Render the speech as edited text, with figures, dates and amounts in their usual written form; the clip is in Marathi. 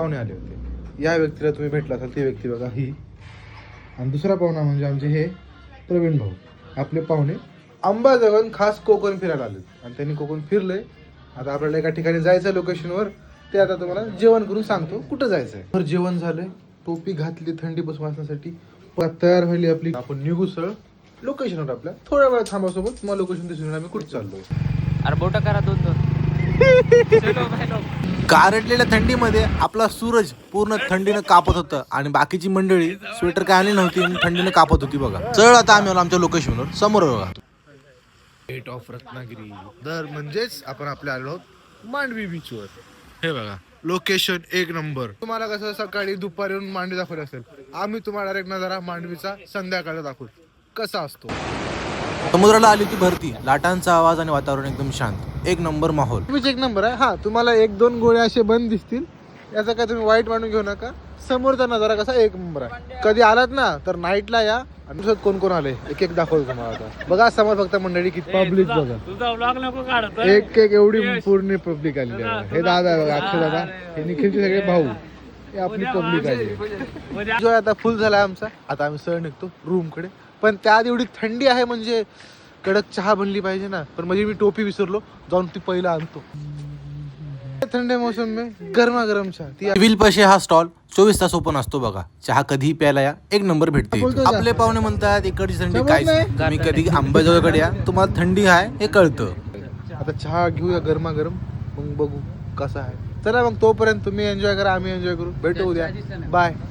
पाहुणे आले होते. या व्यक्तीला तुम्ही भेटला असाल, ती व्यक्ती बघा ही. आणि दुसरा पाहुणा म्हणजे आमचे हे प्रवीण भाऊ. आपले पाहुणे अंबाजोगाईहून खास कोकण फिरायला आले आणि त्यांनी कोकण फिरले. आता आपल्याला एका ठिकाणी जायचं लोकेशनवर. ते आता तुम्हाला जेवण करून सांगतो कुठं जायचंय. तर जेवण झालंय, टोपी घातली थंडीपासून वाचण्यासाठी, तयार व्हायली आपली. आपण निघू सर लोकेशनवर. आपल्या थोड्या वेळा थांबासोबत मला लोकेशन दिसून आम्ही कुठे चाललोय. अरे बोटा करा 2-2. गारटलेल्या थंडीमध्ये आपला सूरज पूर्ण थंडीनं कापत होतं आणि बाकीची मंडळी स्वेटर काय आली नव्हती आणि थंडीनं कापत होती बघा. चल आता आम्ही आलो आमच्या लोकेशनवर. समोर बघा गेट ऑफ रत्नागिरी. तर म्हणजेच आपण आपल्या आलो आहोत मांडवी बीचवर. हे बघा लोकेशन एक नंबर. तुम्हाला कसं सकाळी दुपारी येऊन मांडवी दाखवली असेल, आम्ही तुम्हाला डायरेक्ट नजारा मांडवीचा संध्याकाळचा दाखवू कसा असतो. समुद्राला आली ती भरती, लाटांचा आवाज आणि वातावरण एकदम शांत. एक नंबर माहोल. बीच एक नंबर आहे. हा तुम्हाला 1-2 गोळे असे बंद दिसतील, याचा काय तुम्ही वाईट मानून घेऊ नका. समोरचा नजारा कसा एक नंबर आहे. कधी आलात ना तर नाईटला या. आणि कोण कोण आले एक एक दाखवतो तुम्हाला. आता बघा समोर फक्त मंडळी किती पब्लिक बघा. तुझा व्लॉग नको काढत. एक एक एवढी पूर्ण पब्लिक आलेली आहे. हे दादा बघा, अक्षय दादा, हे निखिलचे सगळे भाऊ, हे आपली पब्लिक आली. जो आता फुल झाला आमचा. आता आम्ही सर निघतो रूम कडे. पण त्यात एवढी थंडी आहे म्हणजे कडक चहा बनली पाहिजे ना. पण म्हणजे मी टोपी विसरलो, जाऊन ती पहिलं आणतो. थंडे मौसम में गरमा गरम चहा. ती विल पशे हा स्टॉल 24 तास ओपन असतो बघा. चहा कधीही प्यायला या, एक नंबर भेटते. बोलतो जा. आपले पाहुणे म्हणतात इकडची थंडी समज काहीच नाही. नाही. तुम्ही कधी अंबाजोगाईकडे या, तुम्हाला थंडी आहे हे कळतं. आता चहा घेऊया गरमा गरम, मग बघू कसा आहे. चला मग तोपर्यंत तुम्ही एन्जॉय करा, आम्ही एन्जॉय करू. भेटू उद्या. बाय.